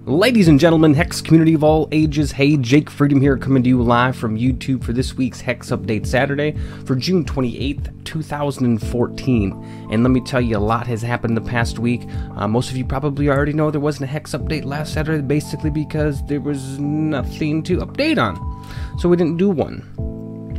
Ladies and gentlemen, Hex community of all ages, hey, Jake Freedom here, coming to you live from YouTube for this week's Hex Update Saturday for June 28th, 2014. And let me tell you, a lot has happened the past week. Most of you probably already know there wasn't a Hex Update last Saturday, basically because there was nothing to update on. So we didn't do one.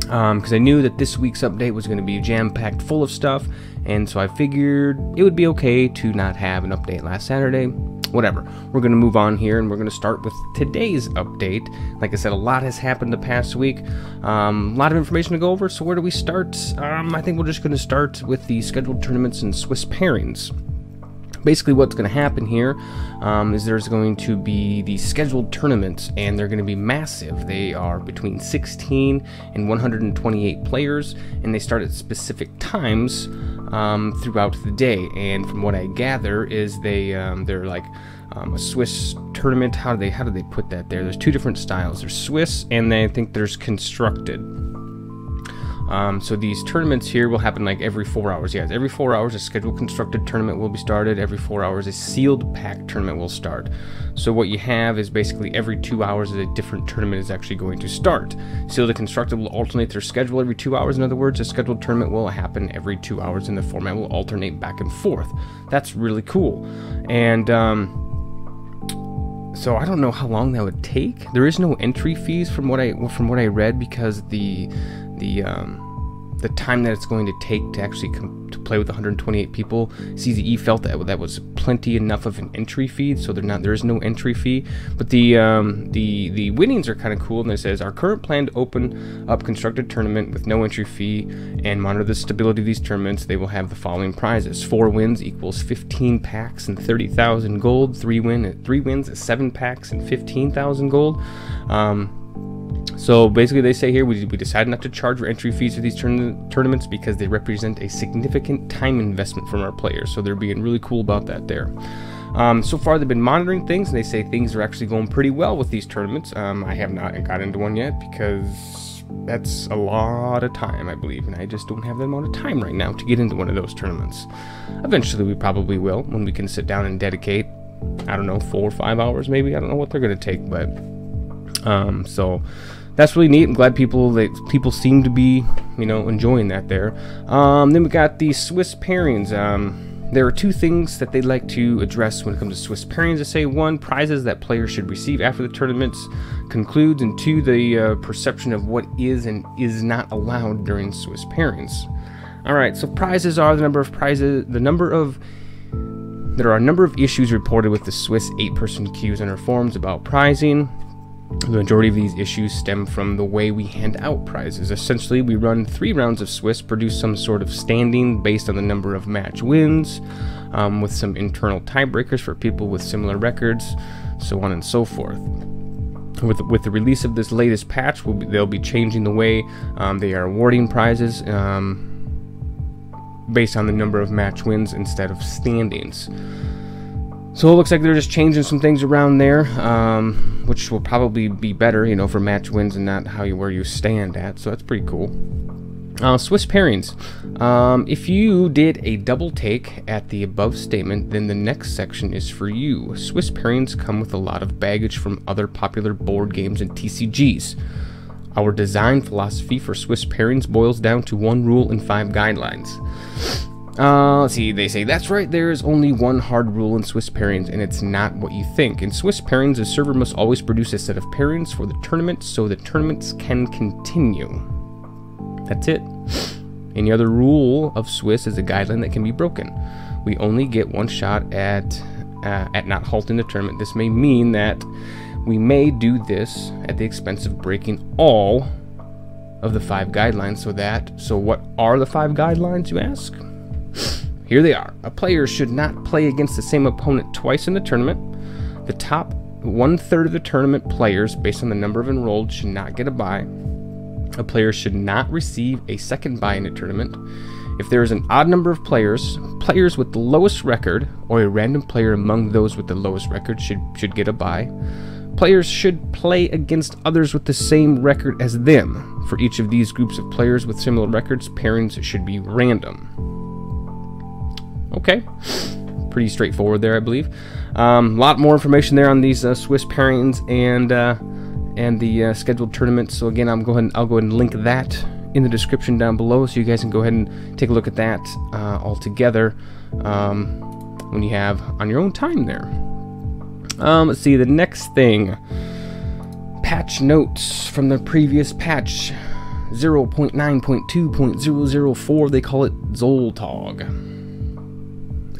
Because I knew that this week's update was going to be jam-packed full of stuff, and so I figured it would be okay to not have an update last Saturday. Whatever. We're going to move on here, and we're going to start with today's update. Like I said, a lot has happened the past week. A lot of information to go over, so where do we start? I think we're just going to start with the scheduled tournaments and Swiss pairings. Basically, what's going to happen here is there's going to be the scheduled tournaments, and they're going to be massive. They are between 16 and 128 players, and they start at specific times throughout the day. And from what I gather, is they're like a Swiss tournament. How do they put that there? There's two different styles. There's Swiss, and then I think there's constructed. So these tournaments here will happen like every 4 hours. Yes, every 4 hours a scheduled constructed tournament will be started. Every 4 hours a sealed pack tournament will start. So what you have is basically every 2 hours a different tournament is actually going to start. Sealed and constructed will alternate their schedule every 2 hours. In other words, a scheduled tournament will happen every 2 hours and the format will alternate back and forth. That's really cool. And so I don't know how long that would take. There is no entry fees from what I read, because the time that it's going to take to actually come to play with 128 people, CZE felt that was plenty enough of an entry fee, so there is no entry fee. But the winnings are kind of cool, and it says our current plan to open up constructed tournament with no entry fee and monitor the stability of these tournaments. They will have the following prizes: 4 wins equals 15 packs and 30,000 gold. 3 wins is 7 packs and 15,000 gold. So basically they say here, we decided not to charge for entry fees for these tournaments because they represent a significant time investment from our players. So they're being really cool about that there. So far they've been monitoring things, and they say things are actually going pretty well with these tournaments. I have not got into one yet because that's a lot of time, I believe, and I just don't have that amount of time right now to get into one of those tournaments. Eventually we probably will, when we can sit down and dedicate, I don't know, 4 or 5 hours maybe. I don't know what they're going to take, but so that's really neat. I'm glad people seem to be, enjoying that there. Then we got the Swiss pairings. There are 2 things that they'd like to address when it comes to Swiss pairings. They say 1, prizes that players should receive after the tournaments concludes, and 2, the perception of what is and is not allowed during Swiss pairings. All right, so prizes are there are a number of issues reported with the Swiss 8-person queues on our forums about prizing. The majority of these issues stem from the way we hand out prizes. Essentially, we run 3 rounds of Swiss, produce some sort of standing based on the number of match wins, with some internal tiebreakers for people with similar records, so on and so forth. With the release of this latest patch, they'll be changing the way they are awarding prizes based on the number of match wins instead of standings. So it looks like they're just changing some things around there, which will probably be better, for match wins and not where you stand at. So that's pretty cool. Swiss pairings. If you did a double take at the above statement, then the next section is for you. Swiss pairings come with a lot of baggage from other popular board games and TCGs. Our design philosophy for Swiss pairings boils down to 1 rule and 5 guidelines. Let's see, they say, that's right, there is only 1 hard rule in Swiss pairings, and it's not what you think. In Swiss pairings, the server must always produce a set of pairings for the tournament so the tournaments can continue. That's it. Any other rule of Swiss is a guideline that can be broken. We only get 1 shot at not halting the tournament. This may mean that we may do this at the expense of breaking all of the 5 guidelines. So what are the 5 guidelines, you ask? Here they are. A player should not play against the same opponent twice in the tournament. The top 1/3 of the tournament players, based on the number of enrolled, should not get a bye. A player should not receive a second bye in a tournament. If there is an odd number of players with the lowest record, or a random player among those with the lowest record should get a bye. Players should play against others with the same record as them. For each of these groups of players with similar records, pairings should be random. Okay, pretty straightforward there, I believe. A lot more information there on these Swiss pairings and the scheduled tournaments. So again, I'll go ahead and link that in the description down below, so you guys can go ahead and take a look at that all together when you have on your own time there. Let's see, the next thing, patch notes from the previous patch 0.9.2.004. they call it Zoltog,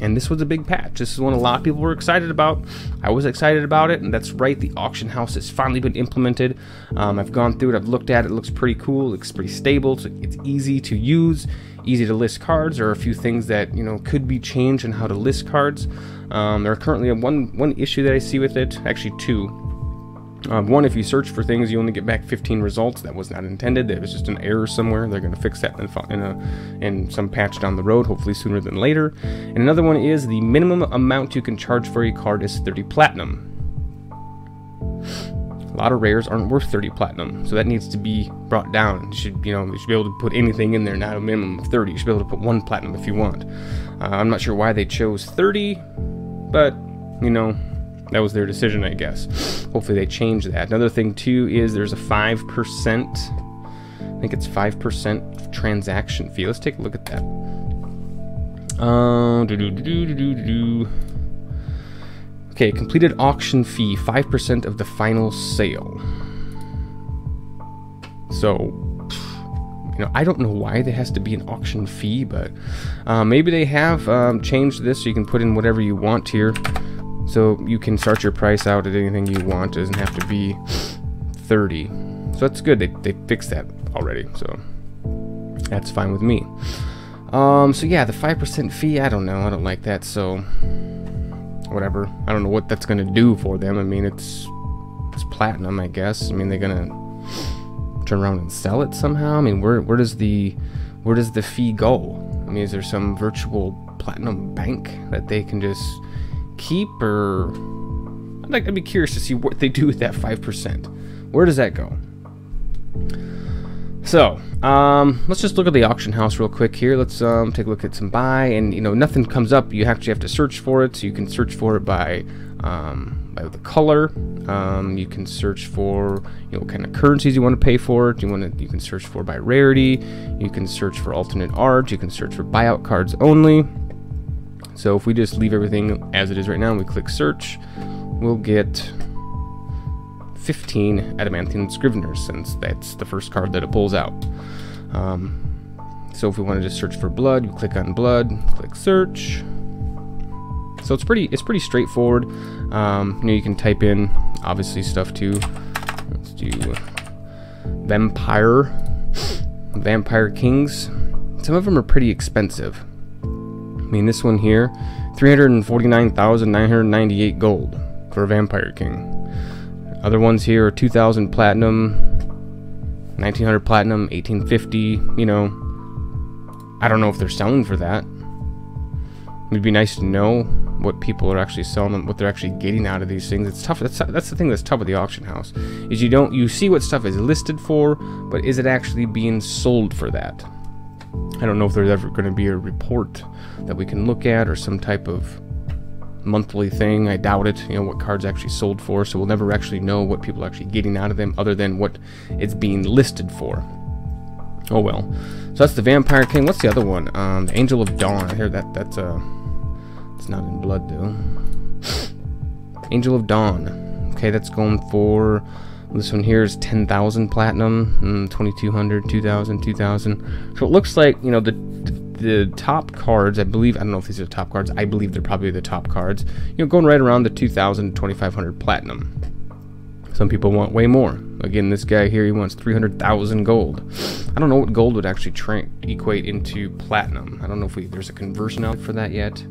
and this was a big patch. This is one a lot of people were excited about. I was excited about it, and that's right, the auction house has finally been implemented. I've gone through it, I've looked at it, it looks pretty cool, it looks pretty stable, so it's easy to use, easy to list cards. There are a few things that, you know, could be changed in how to list cards. There are currently one issue that I see with it, actually two. One, if you search for things, you only get back 15 results. That was not intended. There was just an error somewhere. They're going to fix that in some patch down the road, hopefully sooner than later. And another one is the minimum amount you can charge for a card is 30 platinum. A lot of rares aren't worth 30 platinum, so that needs to be brought down. You should be able to put anything in there, not a minimum of 30. You should be able to put 1 platinum if you want. I'm not sure why they chose 30, but you know, that was their decision, I guess. Hopefully they change that. Another thing too is there's a 5%, I think it's 5% transaction fee. Let's take a look at that. Okay, completed auction fee, 5% of the final sale. So, you know, I don't know why there has to be an auction fee, but maybe they have changed this so you can put in whatever you want here. So you can start your price out at anything you want. It doesn't have to be 30. So that's good. They fixed that already. So that's fine with me. So yeah, the 5% fee, I don't know. I don't like that. So whatever. I don't know what that's going to do for them. I mean, it's platinum, I guess. I mean, they're going to turn around and sell it somehow. I mean, where does the fee go? I mean, is there some virtual platinum bank that they can just keep, or I'd be curious to see what they do with that 5%. Where does that go? So let's just look at the auction house real quick here. Let's take a look at some buy, and you know, nothing comes up. You actually have to search for it, so you can search for it by the color. You can search for, you know, what kind of currencies you want to pay for it. You can search for by rarity. You can search for alternate art. You can search for buyout cards only. So if we just leave everything as it is right now and we click search, we'll get 15 adamantine scriveners, since that's the first card that it pulls out. So if we want to just search for blood, you click on blood, click search. So it's pretty straightforward. You know, you can type in obviously stuff too. Let's do vampire kings. Some of them are pretty expensive. I mean, this one here, 349,998 gold for a Vampire King. Other ones here are 2,000 platinum, 1,900 platinum, 1,850. You know, I don't know if they're selling for that. It'd be nice to know what people are actually selling, what they're actually getting out of these things. It's tough. That's the thing that's tough with the auction house, is you see what stuff is listed for, but is it actually being sold for that? I don't know if there's ever going to be a report that we can look at, or some type of monthly thing. I doubt it. You know, what cards actually sold for, so we'll never actually know what people are actually getting out of them, other than what it's being listed for. Oh well. So that's the Vampire King. What's the other one? The Angel of Dawn. I hear that's it's not in blood though. Angel of Dawn. Okay, that's going for, this one here is 10,000 platinum, 2,200, 2,000, 2,000. So it looks like, you know, the top cards, I believe, I don't know if these are the top cards, I believe they're probably the top cards, you know, going right around the 2,000 to 2,500 platinum. Some people want way more. Again, this guy here, he wants 300,000 gold. I don't know what gold would actually equate into platinum. I don't know if there's a conversion out for that yet,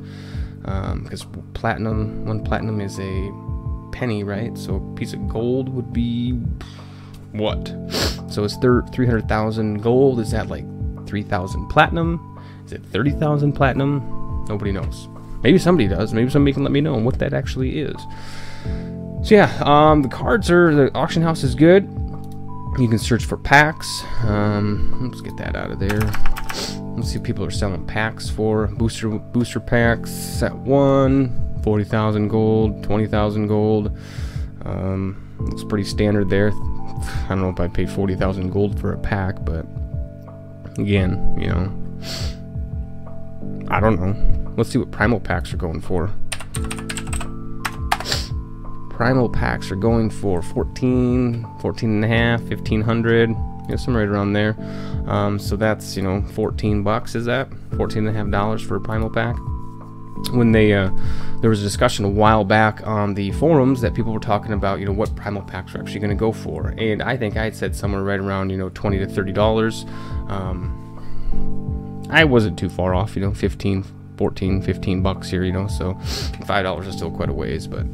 because platinum, 1 platinum is a penny, right? So a piece of gold would be what? So it's 300,000 gold. Is that like 3,000 platinum? Is it 30,000 platinum? Nobody knows. Maybe somebody does. Maybe somebody can let me know what that actually is. So yeah, the auction house is good. You can search for packs. Let's get that out of there. Let's see what people are selling packs for. Booster packs. Set 1, 40,000 gold, 20,000 gold. Looks pretty standard there. I don't know if I'd pay 40,000 gold for a pack, but again, you know, I don't know. Let's see what primal packs are going for. Primal packs are going for 14 and a half, 1,500, you know, somewhere right around there. So that's, you know, 14 bucks. Is that $14.50 for a primal pack? When they there was a discussion a while back on the forums that people were talking about, you know, what primal packs are actually going to go for, and I think I had said somewhere right around, you know, $20 to $30. I wasn't too far off, you know, 15 bucks here, you know, so $5 is still quite a ways, but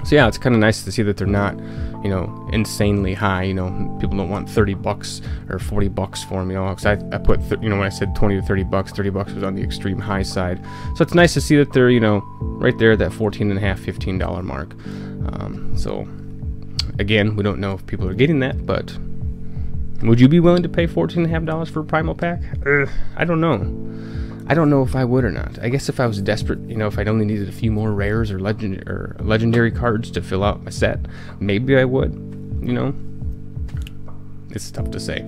so yeah, it's kind of nice to see that they're not, you know, insanely high. You know, people don't want 30 bucks or 40 bucks for them, you know, because I put, you know, when I said 20 to 30 bucks, 30 bucks was on the extreme high side. So it's nice to see that they're, you know, right there at that $14.50, $15 mark. So again, we don't know if people are getting that, but would you be willing to pay $14.50 for a primal pack? I don't know. I don't know if I would or not. I guess if I was desperate, you know, if I'd only needed a few more rares or legendary cards to fill out my set, maybe I would, you know. It's tough to say.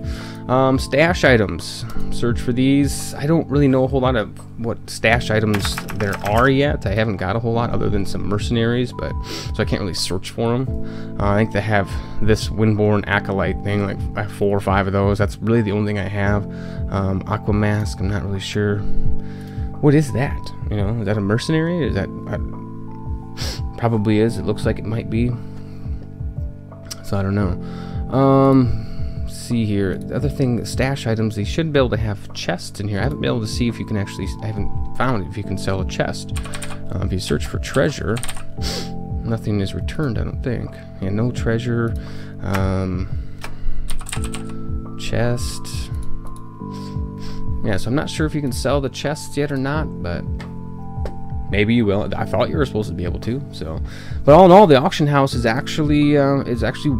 Stash items. Search for these. I don't really know a whole lot of what stash items there are yet. I haven't got a whole lot other than some mercenaries, but so I can't really search for them. I think they have this Windborn Acolyte thing, like I have 4 or 5 of those. That's really the only thing I have. Aqua Mask, I'm not really sure. What is that? You know, is that a mercenary? Is that probably is. It looks like it might be. So I don't know. See here, the other thing, stash items, they should be able to have chests in here. I haven't been able to see if you can actually, I haven't found if you can sell a chest. If you search for treasure, nothing is returned, I don't think. Yeah, no treasure. Chest. Yeah, so I'm not sure if you can sell the chests yet or not, but maybe you will. I thought you were supposed to be able to. So, but all in all, the auction house is actually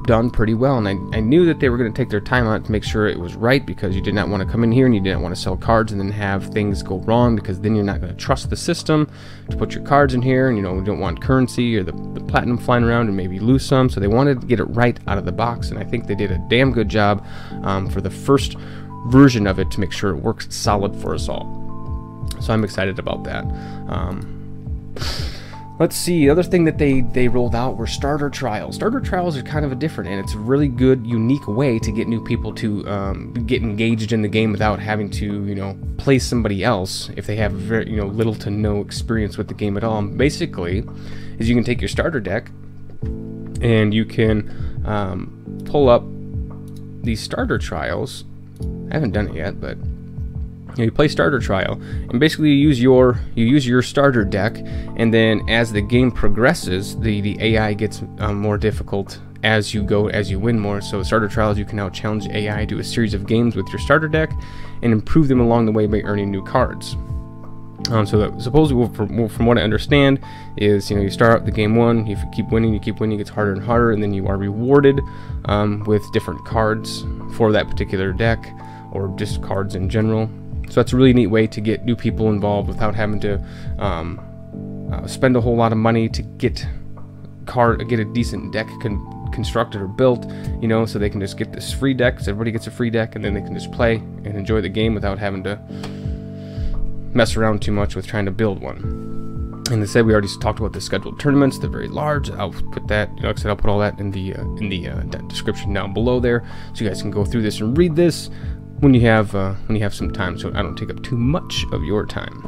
done pretty well, and I knew that they were going to take their time on it to make sure it was right, because you did not want to come in here and you didn't want to sell cards and then have things go wrong, because then you're not going to trust the system to put your cards in here, and you know, you don't want currency or the platinum flying around and maybe lose some. So they wanted to get it right out of the box, and I think they did a damn good job for the first version of it to make sure it works solid for us all. So I'm excited about that. Let's see, the other thing that they rolled out were starter trials. Starter trials are kind of a different, and it's a really good, unique way to get new people to get engaged in the game without having to, you know, play somebody else if they have very, you know, little to no experience with the game at all. And basically, is you can take your starter deck and you can pull up these starter trials. I haven't done it yet, but you play starter trial, and basically you use your starter deck, and then as the game progresses, the AI gets more difficult as you win more. So starter trials, you can now challenge AI to a series of games with your starter deck and improve them along the way by earning new cards. So that supposedly, from what I understand, is, you know, you start out the game 1, if you keep winning, it gets harder and harder, and then you are rewarded with different cards for that particular deck, or just cards in general. So that's a really neat way to get new people involved without having to spend a whole lot of money to get a decent deck constructed or built, you know, so they can just get this free deck. So everybody gets a free deck, and then they can just play and enjoy the game without having to mess around too much with trying to build one. And they said we already talked about the scheduled tournaments. They're very large. I'll put that, you know, like I said, I'll put all that in the description down below there, so you guys can go through this and read this when you have some time, so I don't take up too much of your time.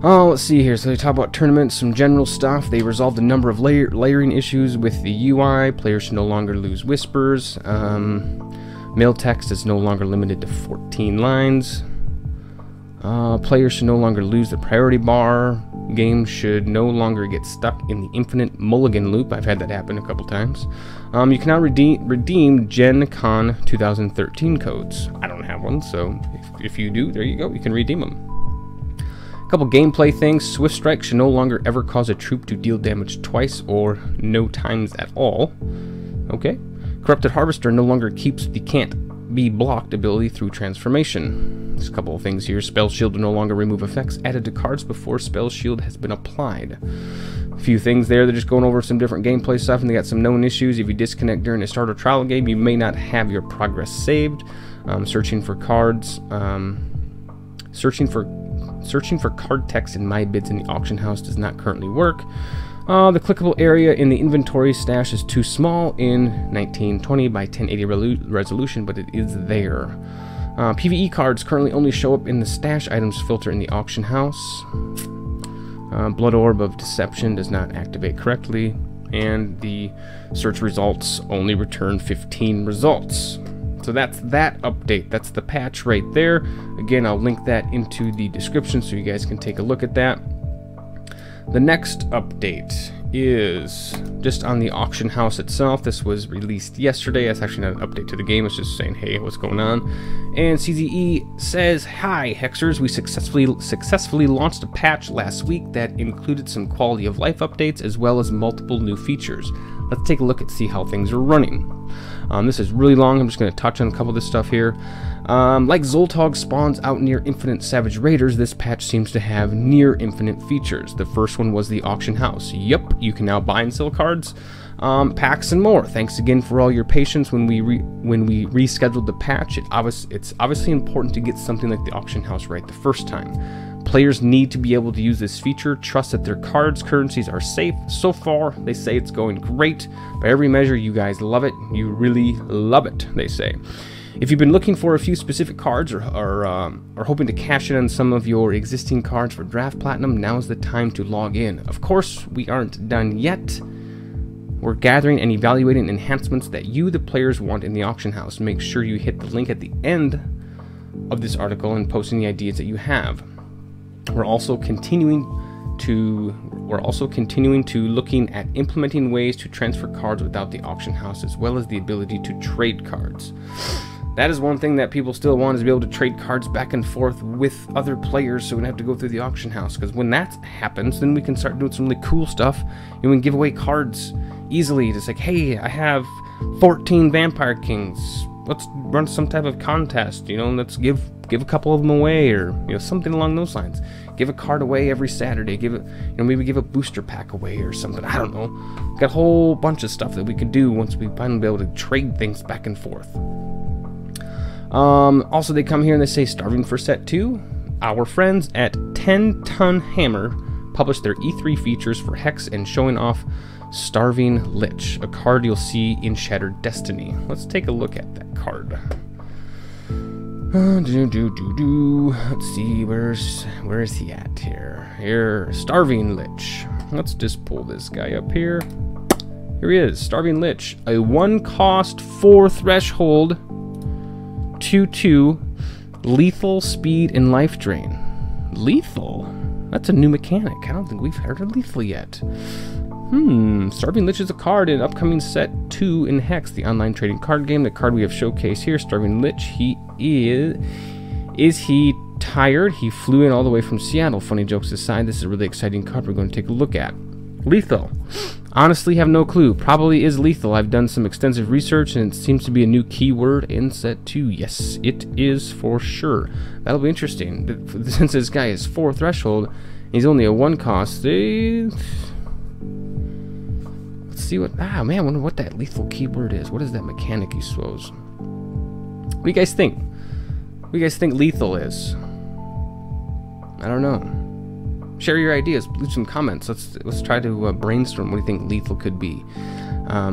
Oh, let's see here. So they talk about tournaments, some general stuff. They resolved a number of layering issues with the UI. Players should no longer lose whispers. Mail text is no longer limited to 14 lines. Players should no longer lose the priority bar. Games should no longer get stuck in the infinite mulligan loop. I've had that happen a couple times. You can now redeem Gen Con 2013 codes. I don't have one, so if you do, there you go. You can redeem them. A couple gameplay things. Swift Strike should no longer ever cause a troop to deal damage twice or no times at all. Okay. Corrupted Harvester no longer keeps the be blocked ability through transformation. There's a couple of things here. Spell Shield will no longer remove effects added to cards before Spell Shield has been applied. A few things there. They're just going over some different gameplay stuff, and they got some known issues. If you disconnect during a start or trial game, you may not have your progress saved. Searching for cards. Searching for card text in My Bids in the auction house does not currently work. The clickable area in the inventory stash is too small in 1920 by 1080 resolution, but it is there. PvE cards currently only show up in the stash items filter in the auction house. Blood Orb of Deception does not activate correctly, and the search results only return 15 results. So that's that update. That's the patch right there. Again, I'll link that into the description so you guys can take a look at that. The next update is just on the auction house itself. This was released yesterday. That's actually not an update to the game. It's just saying, hey, what's going on? And CZE says, hi, Hexers. We successfully launched a patch last week that included some quality of life updates as well as multiple new features. Let's take a look and see how things are running. This is really long. I'm just going to touch on a couple of this stuff here. Like Zoltog spawns out near infinite Savage Raiders, this patch seems to have near infinite features. The first one was the auction house. Yep, you can now buy and sell cards, packs, and more. Thanks again for all your patience when we rescheduled the patch. It's obviously important to get something like the auction house right the first time. Players need to be able to use this feature, trust that their cards, currencies are safe. So far, they say it's going great. By every measure, you guys love it. You really love it, they say. If you've been looking for a few specific cards or are hoping to cash in on some of your existing cards for Draft Platinum, now's the time to log in. Of course, we aren't done yet. We're gathering and evaluating enhancements that you, the players, want in the auction house. Make sure you hit the link at the end of this article and post any ideas that you have. We're also continuing to looking at implementing ways to transfer cards without the auction house, as well as the ability to trade cards. That is one thing that people still want, is to be able to trade cards back and forth with other players, so we don't have to go through the auction house. Because when that happens, then we can start doing some really cool stuff, and we can give away cards easily. Just like, hey, I have 14 Vampire Kings. Let's run some type of contest, you know, let's give a couple of them away, or, you know, something along those lines. Give a card away every Saturday. Give it, you know, maybe give a booster pack away or something. I don't know. Got a whole bunch of stuff that we can do once we finally be able to trade things back and forth. Also, they come here and they say, starving for set 2. Our friends at 10 Ton Hammer published their E3 features for HEX and showing off Starving Lich, a card you'll see in Shattered Destiny. Let's take a look at that card. Let's see, where is he at here? Here, Starving Lich. Let's just pull this guy up here. Here he is, Starving Lich. A 1-cost, 4 threshold, 2/2, lethal, speed, and life drain. Lethal? That's a new mechanic. I don't think we've heard of lethal yet. Starving Lich is a card in upcoming set 2 in HEX, the online trading card game. The card we have showcased here, Starving Lich. He is he tired? He flew in all the way from Seattle. Funny jokes aside, this is a really exciting card we're going to take a look at. Lethal. Honestly, have no clue. Probably is lethal. I've done some extensive research, and it seems to be a new keyword in set 2. Yes, it is for sure. That'll be interesting. Since this guy is 4 threshold, he's only a 1 cost. Let's see what... Ah, man, I wonder what that lethal keyword is. What is that mechanic, you suppose? What do you guys think? What do you guys think lethal is? I don't know. Share your ideas. Leave some comments. Let's try to brainstorm what do you think lethal could be.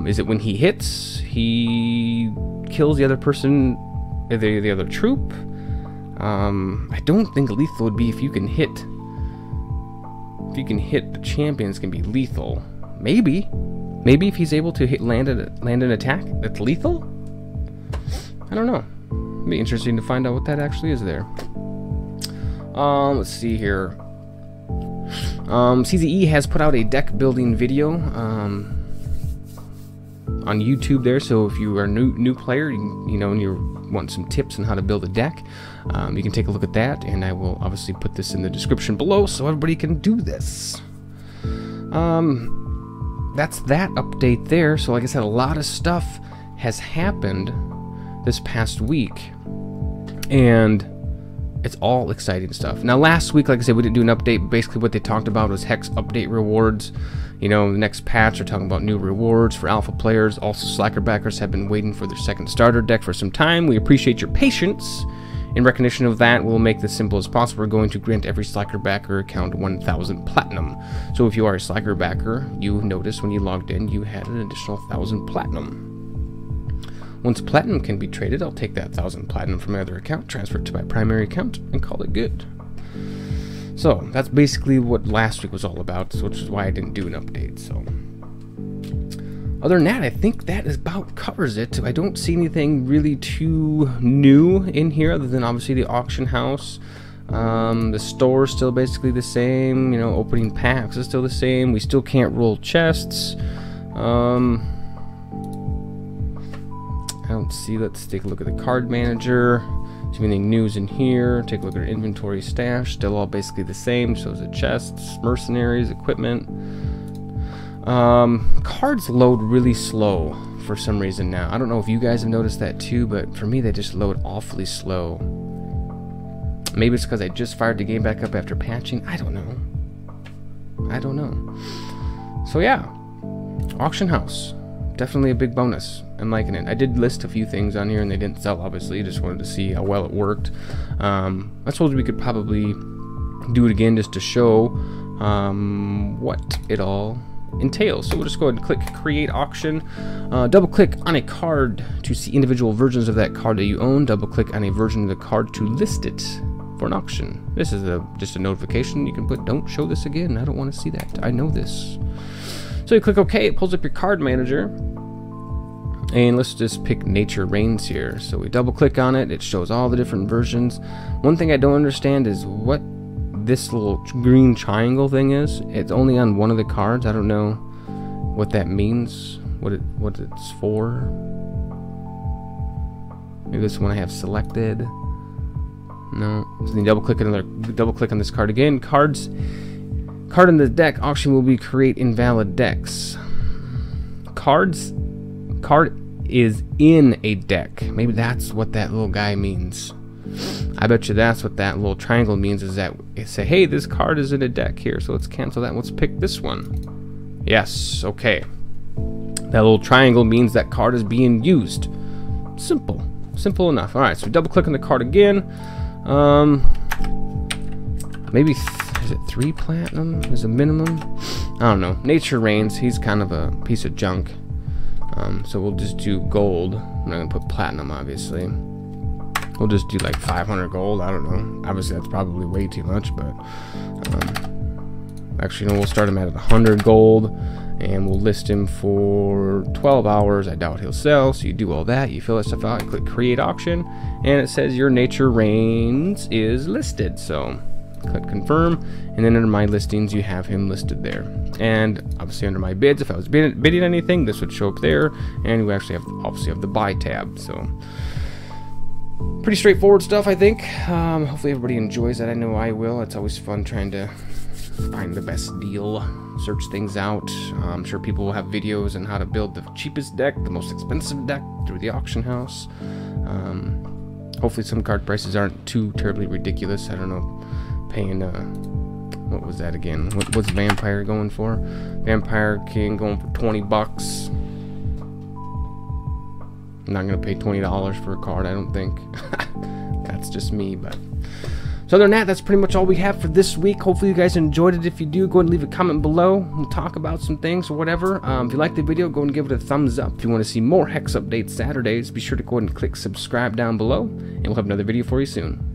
Is it when he hits, he kills the other person, the other troop? I don't think lethal would be if you can hit. If you can hit the champions, can be lethal. Maybe if he's able to land an attack that's lethal. I don't know. It'd be interesting to find out what that actually is there. Let's see here. CZE has put out a deck building video on YouTube there, so if you are a new player, you know, and you want some tips on how to build a deck, you can take a look at that, and I will obviously put this in the description below so everybody can do this. That's that update there. So like I said, a lot of stuff has happened. this past week, and it's all exciting stuff. Now last week, like I said, we didn't do an update. Basically what they talked about was HEX update rewards. You know, the next patch they're talking about new rewards for alpha players. Also, Slacker backers have been waiting for their second starter deck for some time. We appreciate your patience. In recognition of that, we'll make this simple as possible. We're going to grant every Slacker backer account 1,000 platinum. So if you are a Slacker backer, you noticed when you logged in you had an additional 1,000 platinum. Once platinum can be traded, I'll take that 1,000 platinum from my other account, transfer it to my primary account, and call it good. So that's basically what last week was all about, which is why I didn't do an update. So other than that, I think that about covers it. I don't see anything really too new in here, other than obviously the auction house. The store is still basically the same. You know, opening packs is still the same. We still can't roll chests. I don't see. Let's take a look at the card manager. See anything news in here. Take a look at our inventory stash. Still all basically the same. So is the chests, mercenaries, equipment. Cards load really slow for some reason now. I don't know if you guys have noticed that too, but for me they just load awfully slow. Maybe it's because I just fired the game back up after patching. I don't know. So yeah, auction house. Definitely a big bonus. I'm liking it. I did list a few things on here and they didn't sell, obviously. Just wanted to see how well it worked. I suppose we could probably do it again just to show what it all entails. So we'll just go ahead and click create auction. Double click on a card to see individual versions of that card that you own. Double click on a version of the card to list it for an auction. This is just a notification you can put. Don't show this again. I don't want to see that. I know this. So you click OK. It pulls up your card manager. And let's just pick Nature Reigns here. So we double click on it. It shows all the different versions. One thing I don't understand is what this little green triangle thing is. It's only on one of the cards. I don't know what that means, what it's for. Maybe this one I have selected. No. So then double click on this card again. Card in the deck auction will be create invalid decks. Card is in a deck. Maybe that's what that little guy means. I bet you that's what that little triangle means, is that it say, hey, this card is in a deck here, so let's cancel that. Let's pick this one. Yes, okay. That little triangle means that card is being used. Simple enough. All right, so we double click on the card again. Maybe is it 3 platinum is a minimum? I don't know. Nature Reigns, he's kind of a piece of junk. So we'll just do gold. I'm not gonna put platinum, obviously. We'll just do like 500 gold. I don't know. Obviously, that's probably way too much, but actually, no, we'll start him at 100 gold, and we'll list him for 12 hours. I doubt he'll sell. So you do all that. You fill that stuff out. You click create auction, and it says your Nature Reigns is listed. So click confirm, and then under my listings you have him listed there. And obviously under my bids, if I was bidding anything, this would show up there, and we actually have the buy tab. So pretty straightforward stuff, I think. Hopefully everybody enjoys that. I know I will. It's always fun trying to find the best deal, search things out. I'm sure people will have videos on how to build the cheapest deck, the most expensive deck through the auction house. Hopefully some card prices aren't too terribly ridiculous. I don't know, paying what was that again? What's Vampire going for? Vampire King going for 20 bucks. I'm not gonna pay $20 for a card, I don't think. That's just me, but so other than that, that's pretty much all we have for this week. Hopefully you guys enjoyed it. If you do, go ahead and leave a comment below. We'll talk about some things or whatever. If you like the video, go and give it a thumbs up. If you want to see more HEX updates Saturdays, be sure to go ahead and click subscribe down below, and we'll have another video for you soon.